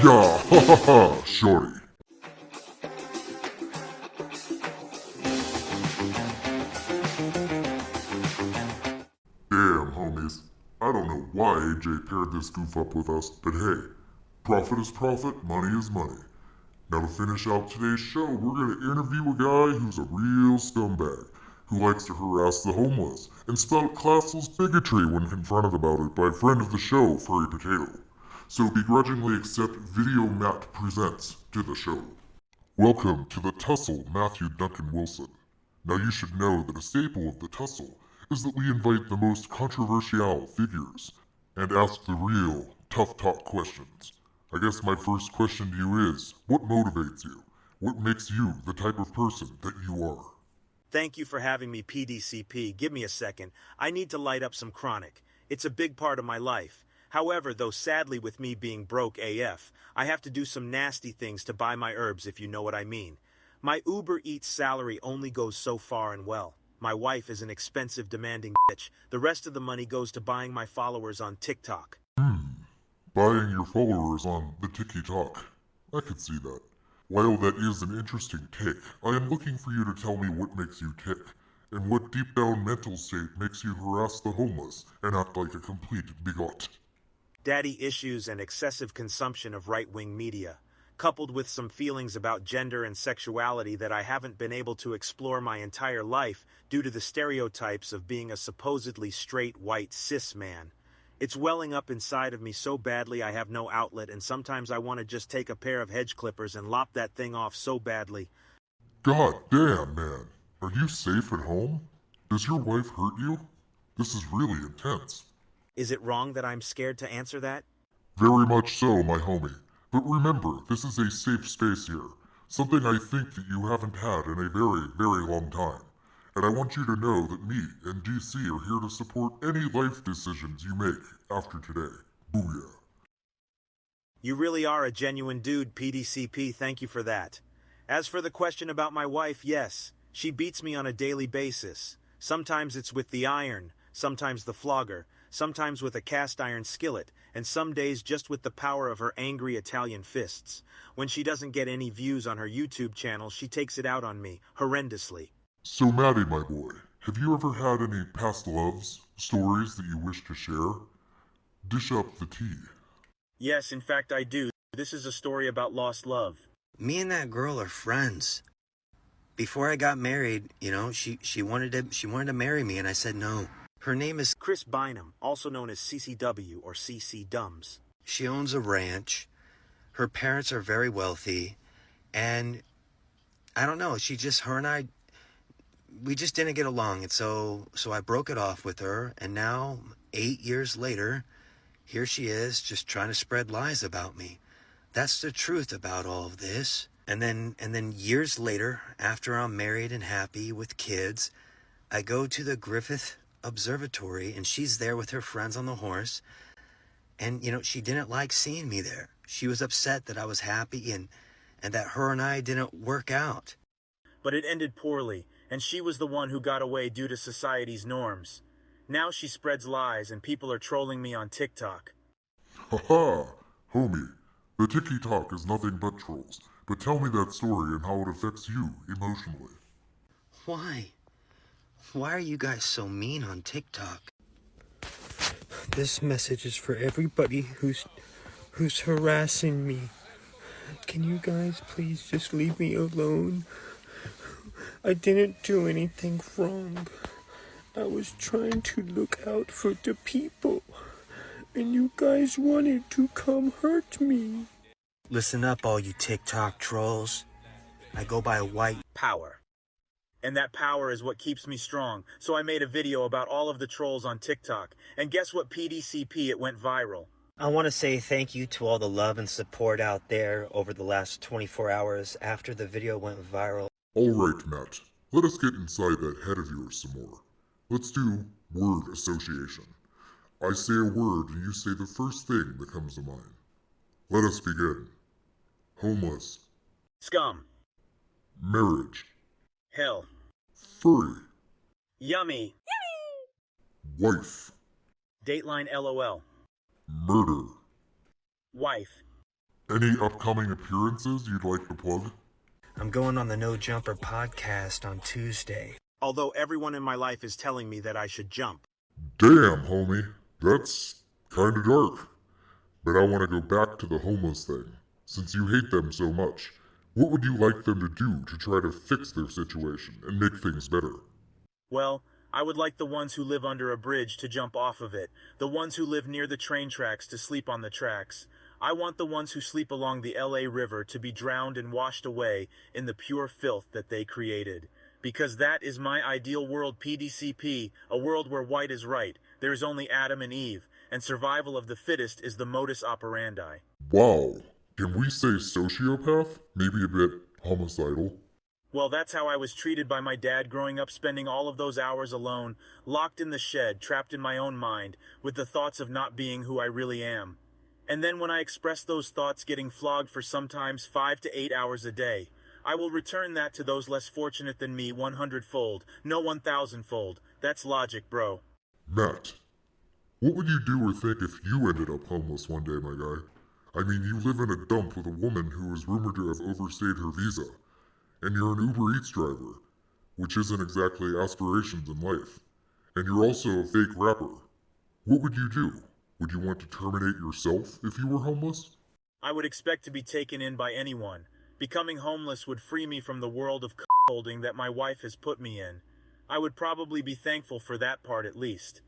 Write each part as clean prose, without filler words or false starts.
Yeah, ha ha ha, Shawty. Damn, homies. I don't know why AJ paired this goof up with us, but hey, profit is profit, money is money. Now to finish out today's show, we're going to interview a guy who's a real scumbag, who likes to harass the homeless and spout classless bigotry when confronted about it by a friend of the show, Furry Potato. So begrudgingly accept VideoMattPresents to the show. Welcome to the Tussle, Matthew Duncan Wilson. Now you should know that a staple of the Tussle is that we invite the most controversial figures and ask the real, tough talk questions. I guess my first question to you is, what motivates you? What makes you the type of person that you are? Thank you for having me, PDCP. Give me a second. I need to light up some chronic. It's a big part of my life. However, though sadly with me being broke AF, I have to do some nasty things to buy my herbs, if you know what I mean. My Uber Eats salary only goes so far, and well, my wife is an expensive, demanding bitch. The rest of the money goes to buying my followers on TikTok. Buying your followers on the TikTok. I could see that. While that is an interesting take, I am looking for you to tell me what makes you tick, and what deep down mental state makes you harass the homeless and act like a complete bigot. Daddy issues and excessive consumption of right-wing media, coupled with some feelings about gender and sexuality that I haven't been able to explore my entire life due to the stereotypes of being a supposedly straight white cis man. It's welling up inside of me so badly I have no outlet, and sometimes I want to just take a pair of hedge clippers and lop that thing off so badly. God damn, man. Are you safe at home? Does your wife hurt you? This is really intense. Is it wrong that I'm scared to answer that? Very much so, my homie. But remember, this is a safe space here. Something I think that you haven't had in a very, very long time. And I want you to know that me and DC are here to support any life decisions you make after today. Booyah. You really are a genuine dude, PDCP. Thank you for that. As for the question about my wife, yes, she beats me on a daily basis. Sometimes it's with the iron, sometimes the flogger, sometimes with a cast iron skillet, and some days just with the power of her angry Italian fists. When she doesn't get any views on her YouTube channel, she takes it out on me, horrendously. So Maddie, my boy, have you ever had any past loves, stories that you wish to share? Dish up the tea. Yes, in fact I do. This is a story about lost love. Me and that girl are friends. Before I got married, she wanted to marry me, and I said no. Her name is Chris Bynum, also known as CCW or CC Dumbs. She owns a ranch. Her parents are very wealthy, and I don't know, her and I, we just didn't get along, and so I broke it off with her, and now 8 years later, here she is just trying to spread lies about me. That's the truth about all of this. And then years later, after I'm married and happy with kids, I go to the Griffith Observatory, and she's there with her friends on the horse, and she didn't like seeing me there. She was upset that I was happy and that her and I didn't work out. But it ended poorly, and she was the one who got away due to society's norms. Now she spreads lies, and people are trolling me on TikTok. Haha, homie, the TikTok is nothing but trolls, but tell me that story and how it affects you emotionally. Why are you guys so mean on TikTok? This message is for everybody who's harassing me. Can you guys please just leave me alone? I didn't do anything wrong. I was trying to look out for the people, and you guys wanted to come hurt me. Listen up, all you TikTok trolls. I go by white Power. And that power is what keeps me strong. So I made a video about all of the trolls on TikTok. And guess what, PDCP, it went viral. I want to say thank you to all the love and support out there over the last 24 hours after the video went viral. Alright, Matt, let us get inside that head of yours some more. Let's do word association. I say a word and you say the first thing that comes to mind. Let us begin. Homeless. Scum. Marriage. Hell. Furry. Yummy. Wife. Dateline LOL. Murder. Wife. Any upcoming appearances you'd like to plug? I'm going on the No Jumper podcast on Tuesday. Although everyone in my life is telling me that I should jump. Damn, homie. That's kinda dark. But I want to go back to the homeless thing. Since you hate them so much, what would you like them to do to try to fix their situation and make things better? Well, I would like the ones who live under a bridge to jump off of it, the ones who live near the train tracks to sleep on the tracks. I want the ones who sleep along the LA River to be drowned and washed away in the pure filth that they created. Because that is my ideal world, PDCP, a world where white is right, there is only Adam and Eve, and survival of the fittest is the modus operandi. Wow. Can we say sociopath? Maybe a bit homicidal? Well, that's how I was treated by my dad growing up, spending all of those hours alone, locked in the shed, trapped in my own mind, with the thoughts of not being who I really am. And then when I express those thoughts, getting flogged for sometimes 5 to 8 hours a day. I will return that to those less fortunate than me 100-fold, no 1,000-fold. That's logic, bro. Matt, what would you do or think if you ended up homeless one day, my guy? I mean, you live in a dump with a woman who is rumored to have overstayed her visa. And you're an Uber Eats driver, which isn't exactly aspirations in life. And you're also a fake rapper. What would you do? Would you want to terminate yourself if you were homeless? I would expect to be taken in by anyone. Becoming homeless would free me from the world of holding that my wife has put me in. I would probably be thankful for that part at least.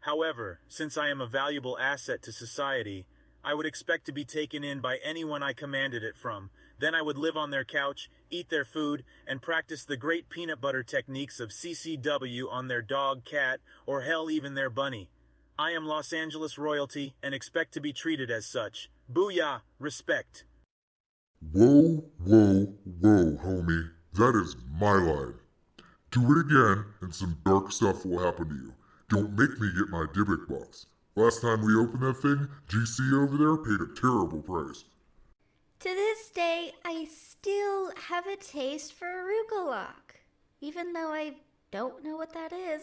However, since I am a valuable asset to society, I would expect to be taken in by anyone I commanded it from. Then I would live on their couch, eat their food, and practice the great peanut butter techniques of CCW on their dog, cat, or hell even their bunny. I am Los Angeles royalty and expect to be treated as such. Booyah, respect. Whoa, whoa, whoa, homie. That is my line. Do it again and some dark stuff will happen to you. Don't make me get my Dybbuk box. Last time we opened that thing, GC over there paid a terrible price. To this day, I still have a taste for arugula, even though I don't know what that is.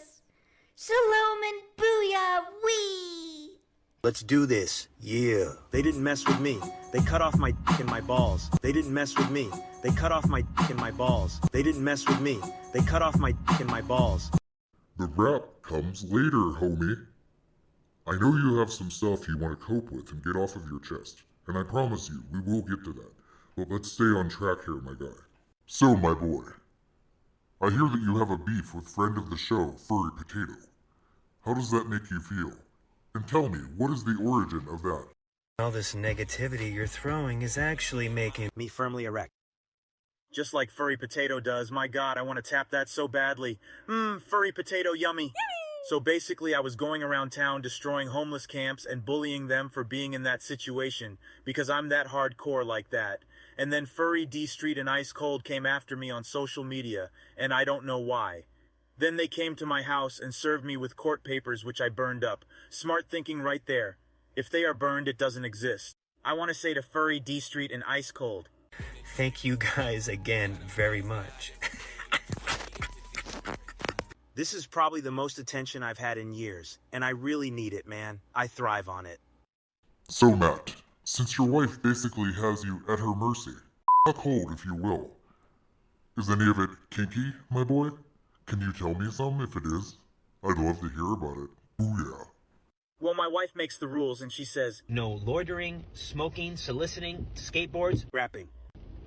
Shalom and booyah, wee! Let's do this. Yeah. They didn't mess with me. They cut off my dick and my balls. They didn't mess with me. They cut off my dick and my balls. They didn't mess with me. They cut off my dick and my balls. The rap comes later, homie. I know you have some stuff you want to cope with and get off of your chest. And I promise you, we will get to that. But let's stay on track here, my guy. So, my boy, I hear that you have a beef with friend of the show, Furry Potato. How does that make you feel? And tell me, what is the origin of that? All this negativity you're throwing is actually making Me firmly erect. Just like Furry Potato does. My God, I want to tap that so badly. Furry Potato yummy. So basically, I was going around town destroying homeless camps and bullying them for being in that situation, because I'm that hardcore like that. And then Furry D Street and Ice Cold came after me on social media, and I don't know why. Then they came to my house and served me with court papers which I burned up. Smart thinking right there. If they are burned, it doesn't exist. I want to say to Furry D Street and Ice Cold, Thank you guys again very much. this is probably the most attention I've had in years, and I really need it, man. I thrive on it. So, Matt, since your wife basically has you at her mercy, hold if you will. Is any of it kinky, my boy? Can you tell me some if it is? I'd love to hear about it. Booyah. Well, my wife makes the rules, and she says, No loitering, smoking, soliciting, skateboards, rapping.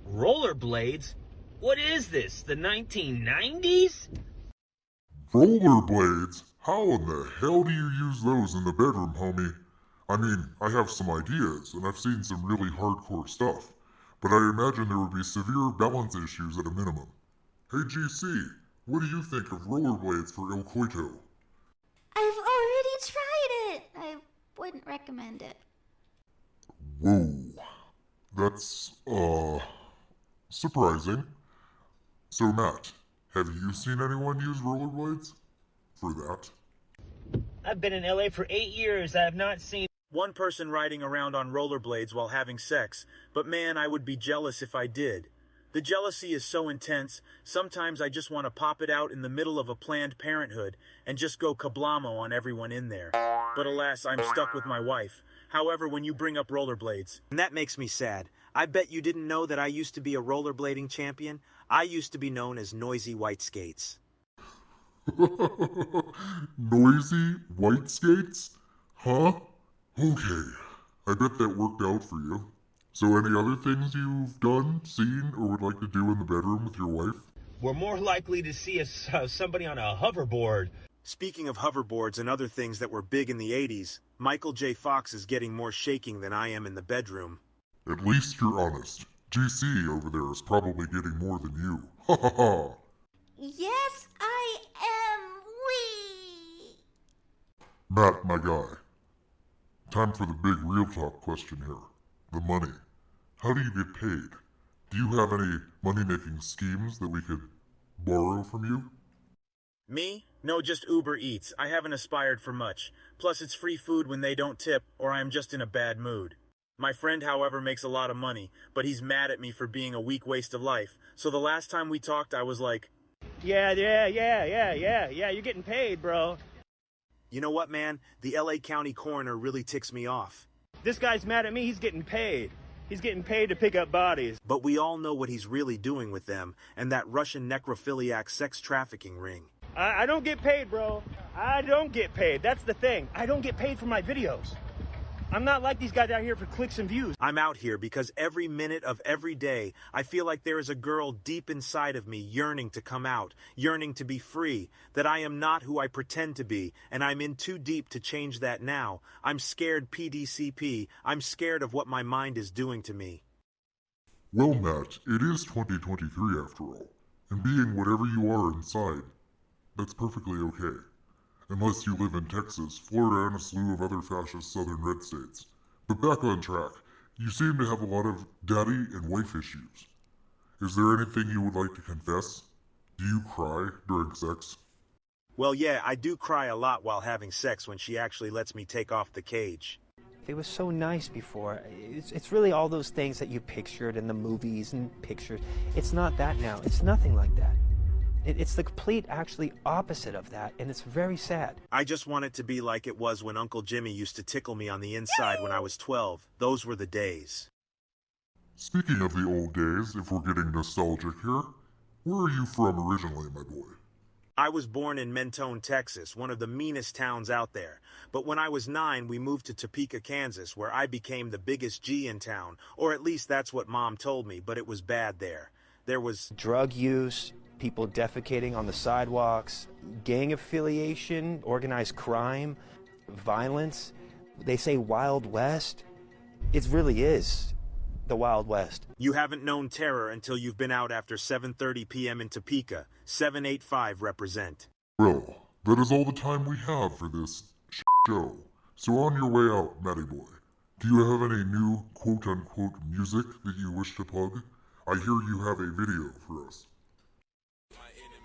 rollerblades? What is this, the 1990s? Rollerblades? How in the hell do you use those in the bedroom, homie? I mean, I have some ideas, and I've seen some really hardcore stuff, but I imagine there would be severe balance issues at a minimum. Hey GC, what do you think of rollerblades for El Coito? I've already tried it. I wouldn't recommend it. Whoa. That's, surprising. So Matt, have you seen anyone use rollerblades? For that? I've been in LA for 8 years. I have not seen One person riding around on rollerblades while having sex, but man, I would be jealous if I did. The jealousy is so intense, sometimes I just want to pop it out in the middle of a Planned Parenthood and just go kablamo on everyone in there. But alas, I'm stuck with my wife. However, when you bring up rollerblades, and that makes me sad. I bet you didn't know that I used to be a rollerblading champion. I used to be known as Noisy White Skates. Noisy white skates? Huh? Okay. I bet that worked out for you. So any other things you've done, seen, or would like to do in the bedroom with your wife? We're more likely to see somebody on a hoverboard. Speaking of hoverboards and other things that were big in the 80s, Michael J. Fox is getting more shaking than I am in the bedroom. At least you're honest. GC over there is probably getting more than you. Ha ha ha! Yes, I am. Wee. Matt, my guy. Time for the big real talk question here. The money. How do you get paid? Do you have any money-making schemes that we could borrow from you? Me? No, just Uber Eats. I haven't aspired for much. Plus, it's free food when they don't tip, or I am just in a bad mood. My friend, however, makes a lot of money, but he's mad at me for being a weak waste of life. So the last time we talked, I was like, Yeah, you're getting paid, bro. you know what, man? The LA County coroner really ticks me off. This guy's mad at me, he's getting paid. He's getting paid to pick up bodies. But we all know what he's really doing with them, and that Russian necrophiliac sex trafficking ring. I don't get paid, bro. I don't get paid. That's the thing. I don't get paid for my videos. I'm not like these guys out here for clicks and views. I'm out here because every minute of every day, I feel like there is a girl deep inside of me yearning to come out, yearning to be free, that I am not who I pretend to be, and I'm in too deep to change that now. I'm scared PDCP. I'm scared of what my mind is doing to me. Well, Matt, it is 2023 after all, and being whatever you are inside, that's perfectly okay. Unless you live in Texas, Florida, and a slew of other fascist southern red states. But back on track, you seem to have a lot of daddy and wife issues. Is there anything you would like to confess? Do you cry during sex? Well, yeah, I do cry a lot while having sex when she actually lets me take off the cage. It was so nice before. It's really all those things that you pictured in the movies and pictures. It's not that now. It's nothing like that. It's the complete, actually, opposite of that, and it's very sad. I just want it to be like it was when Uncle Jimmy used to tickle me on the inside when I was 12. Those were the days. Speaking of the old days, if we're getting nostalgic here, where are you from originally, my boy? I was born in Mentone, Texas, one of the meanest towns out there. But when I was 9, we moved to Topeka, Kansas, where I became the biggest G in town. Or at least that's what Mom told me, but it was bad there. There was Drug use, people defecating on the sidewalks, gang affiliation, organized crime, violence. They say Wild West. It really is the Wild West. You haven't known terror until you've been out after 7:30 p.m. in Topeka. 785 represent. Well, that is all the time we have for this show. So on your way out, Matty boy, do you have any new quote-unquote music that you wish to plug? I hear you have a video for us.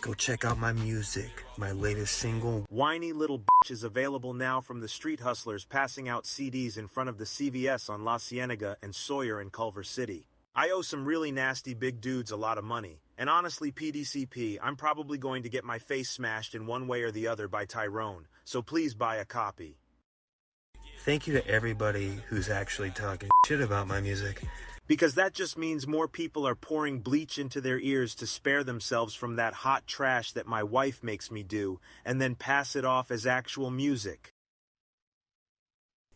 Go check out my music, my latest single. Whiny Little Bitch is available now from the Street Hustlers passing out CDs in front of the CVS on La Cienega and Sawyer in Culver City. I owe some really nasty big dudes a lot of money. And honestly, PDCP, I'm probably going to get my face smashed in one way or the other by Tyrone. So please buy a copy. Thank you to everybody who's actually talking shit about my music. Because that just means more people are pouring bleach into their ears to spare themselves from that hot trash that my wife makes me do, and then pass it off as actual music.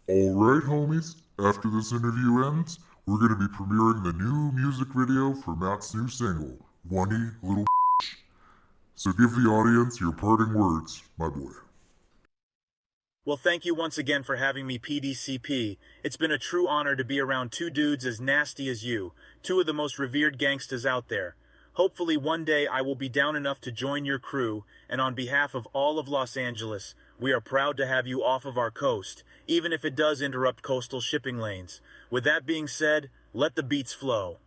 Alright, homies, after this interview ends, we're going to be premiering the new music video for Matt's new single, Whiny Little Bitch. So give the audience your parting words, my boy. Well, thank you once again for having me, PDCP. It's been a true honor to be around two dudes as nasty as you, two of the most revered gangsters out there. Hopefully one day I will be down enough to join your crew, and on behalf of all of Los Angeles, we are proud to have you off of our coast, even if it does interrupt coastal shipping lanes. With that being said, let the beats flow.